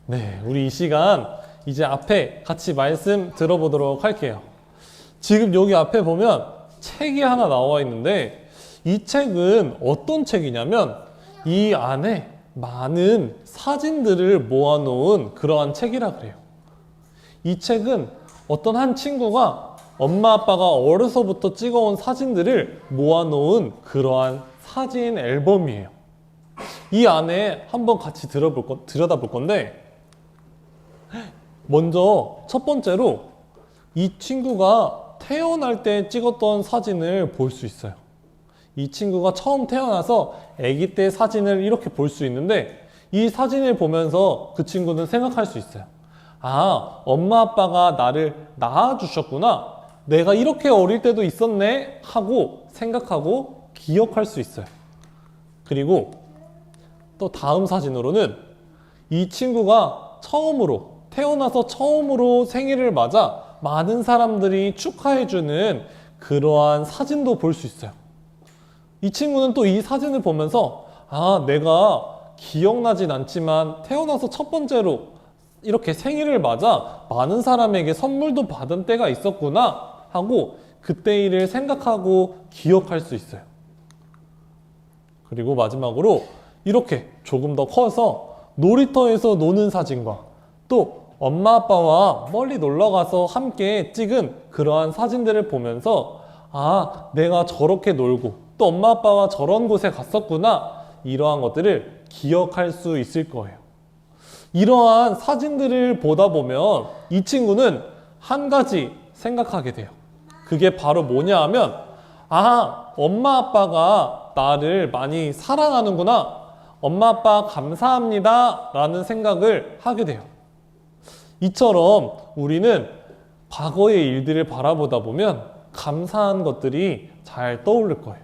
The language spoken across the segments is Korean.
네, 우리 이 시간 이제 앞에 같이 말씀 들어보도록 할게요. 지금 여기 앞에 보면 책이 하나 나와 있는데 이 책은 어떤 책이냐면 이 안에 많은 사진들을 모아놓은 그러한 책이라 그래요. 이 책은 어떤 한 친구가 엄마 아빠가 어려서부터 찍어온 사진들을 모아놓은 그러한 사진 앨범이에요. 이 안에 한번 같이 들여다볼 건데 먼저 첫 번째로 이 친구가 태어날 때 찍었던 사진을 볼 수 있어요. 이 친구가 처음 태어나서 아기 때 사진을 이렇게 볼 수 있는데 이 사진을 보면서 그 친구는 생각할 수 있어요. 아, 엄마 아빠가 나를 낳아주셨구나. 내가 이렇게 어릴 때도 있었네 하고 생각하고 기억할 수 있어요. 그리고 또 다음 사진으로는 이 친구가 태어나서 처음으로 생일을 맞아 많은 사람들이 축하해주는 그러한 사진도 볼 수 있어요. 이 친구는 또 이 사진을 보면서 아, 내가 기억나진 않지만 태어나서 첫 번째로 이렇게 생일을 맞아 많은 사람에게 선물도 받은 때가 있었구나 하고 그때 일을 생각하고 기억할 수 있어요. 그리고 마지막으로 이렇게 조금 더 커서 놀이터에서 노는 사진과 또 엄마 아빠와 멀리 놀러 가서 함께 찍은 그러한 사진들을 보면서 아, 내가 저렇게 놀고 또 엄마 아빠와 저런 곳에 갔었구나 이러한 것들을 기억할 수 있을 거예요. 이러한 사진들을 보다 보면 이 친구는 한 가지 생각하게 돼요. 그게 바로 뭐냐 하면 아, 엄마 아빠가 나를 많이 사랑하는구나. 엄마 아빠 감사합니다 라는 생각을 하게 돼요. 이처럼 우리는 과거의 일들을 바라보다 보면 감사한 것들이 잘 떠오를 거예요.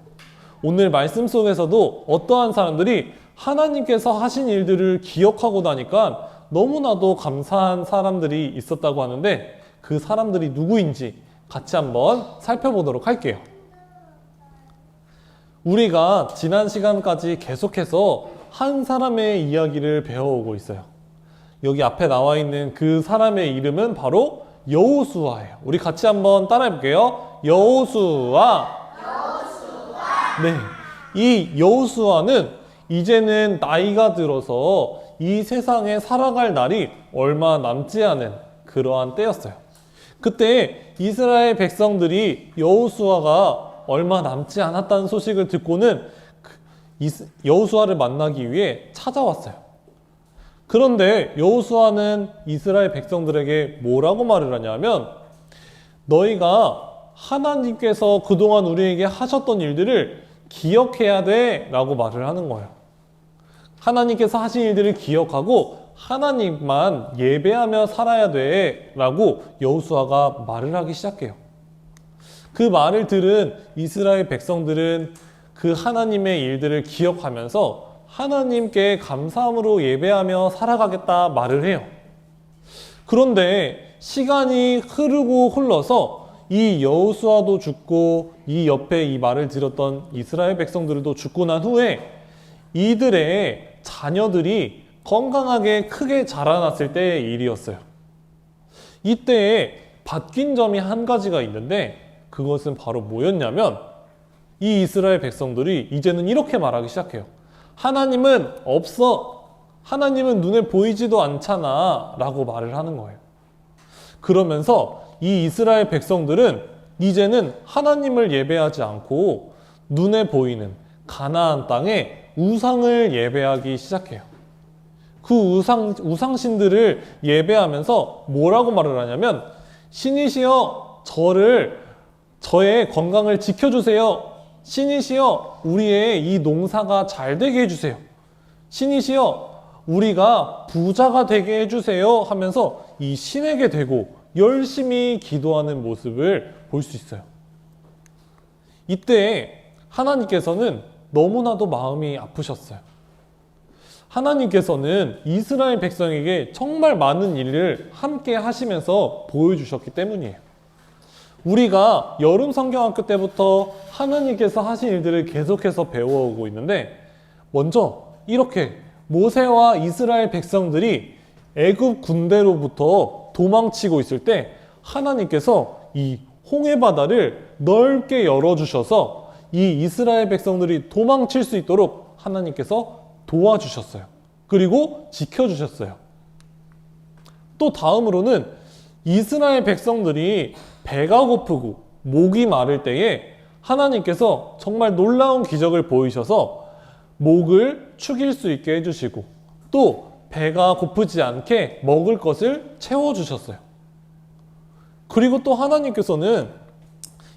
오늘 말씀 속에서도 어떠한 사람들이 하나님께서 하신 일들을 기억하고 나니까 너무나도 감사한 사람들이 있었다고 하는데 그 사람들이 누구인지 같이 한번 살펴보도록 할게요. 우리가 지난 시간까지 계속해서 한 사람의 이야기를 배워오고 있어요. 여기 앞에 나와 있는 그 사람의 이름은 바로 여호수아예요. 우리 같이 한번 따라해 볼게요. 여호수아. 네, 이 여호수아는 이제는 나이가 들어서 이 세상에 살아갈 날이 얼마 남지 않은 그러한 때였어요. 그때 이스라엘 백성들이 여호수아가 얼마 남지 않았다는 소식을 듣고는 여호수아를 만나기 위해 찾아왔어요. 그런데 여호수아는 이스라엘 백성들에게 뭐라고 말을 하냐면 너희가 하나님께서 그동안 우리에게 하셨던 일들을 기억해야 돼 라고 말을 하는 거예요. 하나님께서 하신 일들을 기억하고 하나님만 예배하며 살아야 돼 라고 여호수아가 말을 하기 시작해요. 그 말을 들은 이스라엘 백성들은 그 하나님의 일들을 기억하면서 하나님께 감사함으로 예배하며 살아가겠다 말을 해요. 그런데 시간이 흐르고 흘러서 이 여호수아도 죽고 이 옆에 이 말을 들었던 이스라엘 백성들도 죽고 난 후에 이들의 자녀들이 건강하게 크게 자라났을 때의 일이었어요. 이때에 바뀐 점이 한 가지가 있는데 그것은 바로 뭐였냐면 이 이스라엘 백성들이 이제는 이렇게 말하기 시작해요. 하나님은 없어. 하나님은 눈에 보이지도 않잖아 라고 말을 하는 거예요. 그러면서 이 이스라엘 백성들은 이제는 하나님을 예배하지 않고 눈에 보이는 가나안 땅에 우상을 예배하기 시작해요. 그 우상신들을 예배하면서 뭐라고 말을 하냐면 신이시여 저의 건강을 지켜주세요. 신이시여 우리의 이 농사가 잘 되게 해주세요. 신이시여 우리가 부자가 되게 해주세요 하면서 이 신에게 대고 열심히 기도하는 모습을 볼 수 있어요. 이때 하나님께서는 너무나도 마음이 아프셨어요. 하나님께서는 이스라엘 백성에게 정말 많은 일을 함께 하시면서 보여주셨기 때문이에요. 우리가 여름 성경학교 때부터 하나님께서 하신 일들을 계속해서 배워오고 있는데, 먼저 이렇게 모세와 이스라엘 백성들이 애굽 군대로부터 도망치고 있을 때 하나님께서 이 홍해 바다를 넓게 열어주셔서 이 이스라엘 백성들이 도망칠 수 있도록 하나님께서 도와주셨어요. 그리고 지켜주셨어요. 또 다음으로는 이스라엘 백성들이 배가 고프고 목이 마를 때에 하나님께서 정말 놀라운 기적을 보이셔서 목을 축일 수 있게 해주시고, 또 배가 고프지 않게 먹을 것을 채워주셨어요. 그리고 또 하나님께서는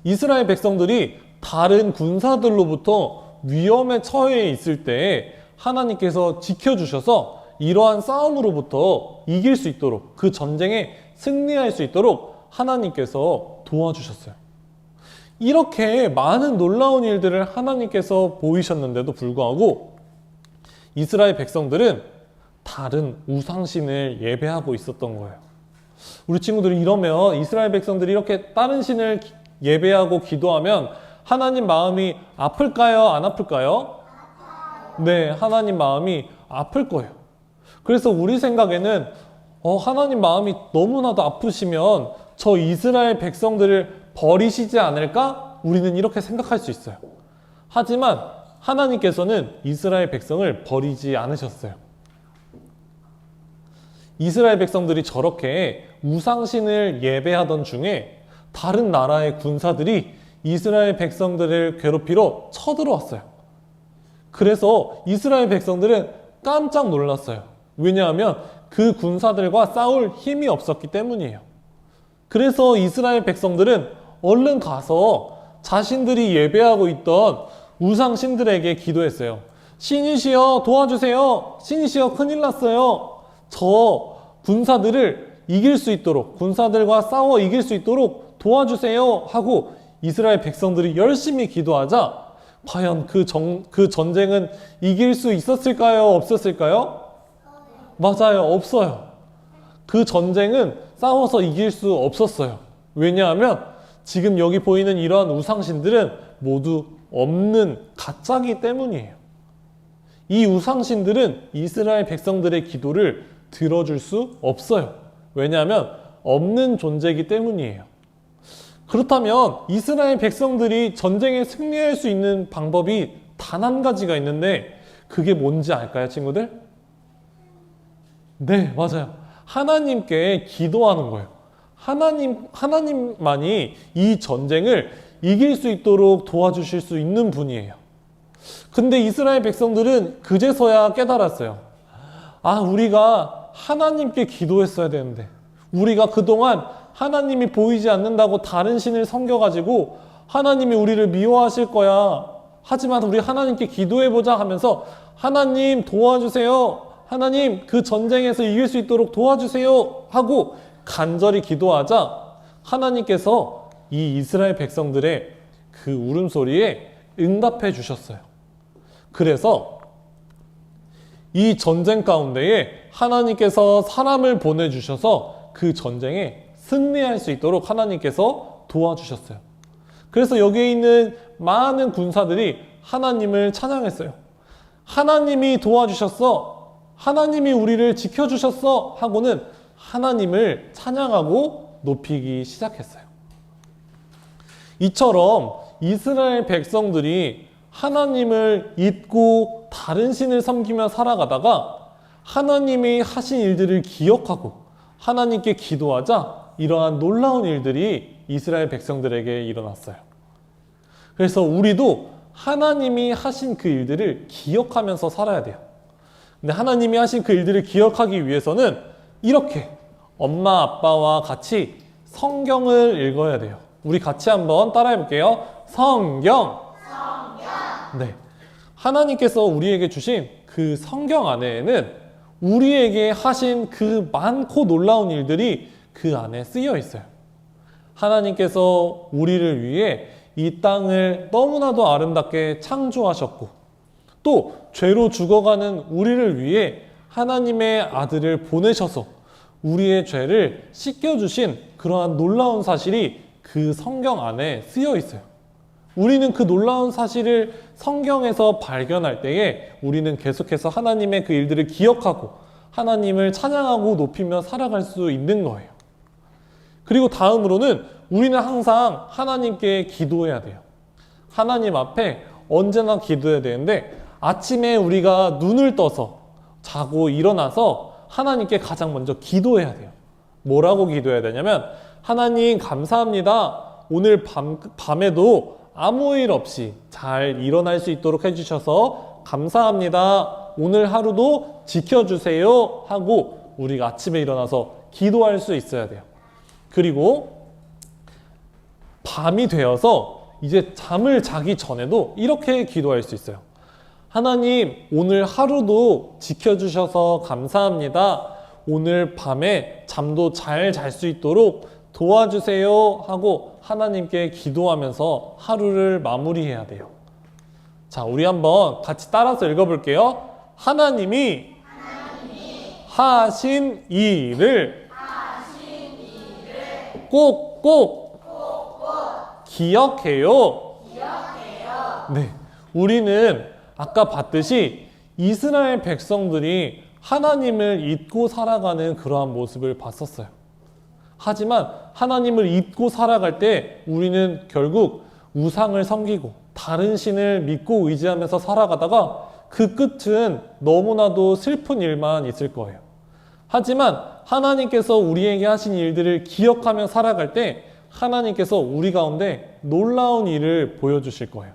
이스라엘 백성들이 다른 군사들로부터 위험에 처해 있을 때 하나님께서 지켜주셔서 이러한 싸움으로부터 이길 수 있도록, 그 전쟁에 승리할 수 있도록 하나님께서 도와주셨어요. 이렇게 많은 놀라운 일들을 하나님께서 보이셨는데도 불구하고 이스라엘 백성들은 다른 우상신을 예배하고 있었던 거예요. 우리 친구들이 이러면, 이스라엘 백성들이 이렇게 다른 신을 예배하고 기도하면 하나님 마음이 아플까요? 안 아플까요? 네, 하나님 마음이 아플 거예요. 그래서 우리 생각에는 하나님 마음이 너무나도 아프시면 저 이스라엘 백성들을 버리시지 않을까? 우리는 이렇게 생각할 수 있어요. 하지만 하나님께서는 이스라엘 백성을 버리지 않으셨어요. 이스라엘 백성들이 저렇게 우상신을 예배하던 중에 다른 나라의 군사들이 이스라엘 백성들을 괴롭히러 쳐들어왔어요. 그래서 이스라엘 백성들은 깜짝 놀랐어요. 왜냐하면 그 군사들과 싸울 힘이 없었기 때문이에요. 그래서 이스라엘 백성들은 얼른 가서 자신들이 예배하고 있던 우상신들에게 기도했어요. 신이시여 도와주세요. 신이시여 큰일 났어요. 저 군사들을 이길 수 있도록, 군사들과 싸워 이길 수 있도록 도와주세요 하고 이스라엘 백성들이 열심히 기도하자 과연 그 전쟁은 이길 수 있었을까요? 없었을까요? 맞아요. 없어요. 그 전쟁은 싸워서 이길 수 없었어요. 왜냐하면 지금 여기 보이는 이러한 우상신들은 모두 없는 가짜기 때문이에요. 이 우상신들은 이스라엘 백성들의 기도를 들어줄 수 없어요. 왜냐하면 없는 존재이기 때문이에요. 그렇다면 이스라엘 백성들이 전쟁에 승리할 수 있는 방법이 단 한 가지가 있는데 그게 뭔지 알까요, 친구들? 네, 맞아요. 하나님께 기도하는 거예요. 하나님만이 이 전쟁을 이길 수 있도록 도와주실 수 있는 분이에요. 근데 이스라엘 백성들은 그제서야 깨달았어요. 우리가 하나님께 기도했어야 되는데, 우리가 그동안 하나님이 보이지 않는다고 다른 신을 섬겨가지고 하나님이 우리를 미워하실 거야. 하지만 우리 하나님께 기도해보자 하면서 하나님 도와주세요. 하나님 그 전쟁에서 이길 수 있도록 도와주세요 하고 간절히 기도하자 하나님께서 이 이스라엘 백성들의 그 울음소리에 응답해 주셨어요. 그래서 이 전쟁 가운데에 하나님께서 사람을 보내주셔서 그 전쟁에 승리할 수 있도록 하나님께서 도와주셨어요. 그래서 여기에 있는 많은 군사들이 하나님을 찬양했어요. 하나님이 도와주셨어. 하나님이 우리를 지켜주셨어. 하고는 하나님을 찬양하고 높이기 시작했어요. 이처럼 이스라엘 백성들이 하나님을 잊고 다른 신을 섬기며 살아가다가 하나님이 하신 일들을 기억하고 하나님께 기도하자 이러한 놀라운 일들이 이스라엘 백성들에게 일어났어요. 그래서 우리도 하나님이 하신 그 일들을 기억하면서 살아야 돼요. 근데 하나님이 하신 그 일들을 기억하기 위해서는 이렇게 엄마 아빠와 같이 성경을 읽어야 돼요. 우리 같이 한번 따라해 볼게요. 성경. 네. 하나님께서 우리에게 주신 그 성경 안에는 우리에게 하신 그 많고 놀라운 일들이 그 안에 쓰여 있어요. 하나님께서 우리를 위해 이 땅을 너무나도 아름답게 창조하셨고 또 죄로 죽어가는 우리를 위해 하나님의 아들을 보내셔서 우리의 죄를 씻겨주신 그러한 놀라운 사실이 그 성경 안에 쓰여 있어요. 우리는 그 놀라운 사실을 성경에서 발견할 때에 우리는 계속해서 하나님의 그 일들을 기억하고 하나님을 찬양하고 높이며 살아갈 수 있는 거예요. 그리고 다음으로는 우리는 항상 하나님께 기도해야 돼요. 하나님 앞에 언제나 기도해야 되는데 아침에 우리가 눈을 떠서 자고 일어나서 하나님께 가장 먼저 기도해야 돼요. 뭐라고 기도해야 되냐면 하나님 감사합니다. 오늘 밤에도 아무 일 없이 잘 일어날 수 있도록 해주셔서 감사합니다. 오늘 하루도 지켜주세요 하고 우리가 아침에 일어나서 기도할 수 있어야 돼요. 그리고 밤이 되어서 이제 잠을 자기 전에도 이렇게 기도할 수 있어요. 하나님, 오늘 하루도 지켜주셔서 감사합니다. 오늘 밤에 잠도 잘 잘 수 있도록 도와주세요 하고 하나님께 기도하면서 하루를 마무리해야 돼요. 자, 우리 한번 같이 따라서 읽어볼게요. 하나님이 하신 일을 꼭꼭 기억해요. 네, 우리는 아까 봤듯이 이스라엘 백성들이 하나님을 잊고 살아가는 그러한 모습을 봤었어요. 하지만 하나님을 잊고 살아갈 때 우리는 결국 우상을 섬기고 다른 신을 믿고 의지하면서 살아가다가 그 끝은 너무나도 슬픈 일만 있을 거예요. 하지만 하나님께서 우리에게 하신 일들을 기억하며 살아갈 때 하나님께서 우리 가운데 놀라운 일을 보여주실 거예요.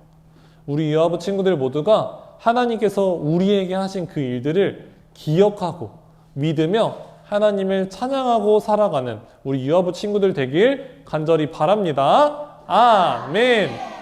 우리 유아부 친구들 모두가 하나님께서 우리에게 하신 그 일들을 기억하고 믿으며 하나님을 찬양하고 살아가는 우리 유아부 친구들 되길 간절히 바랍니다. 아멘.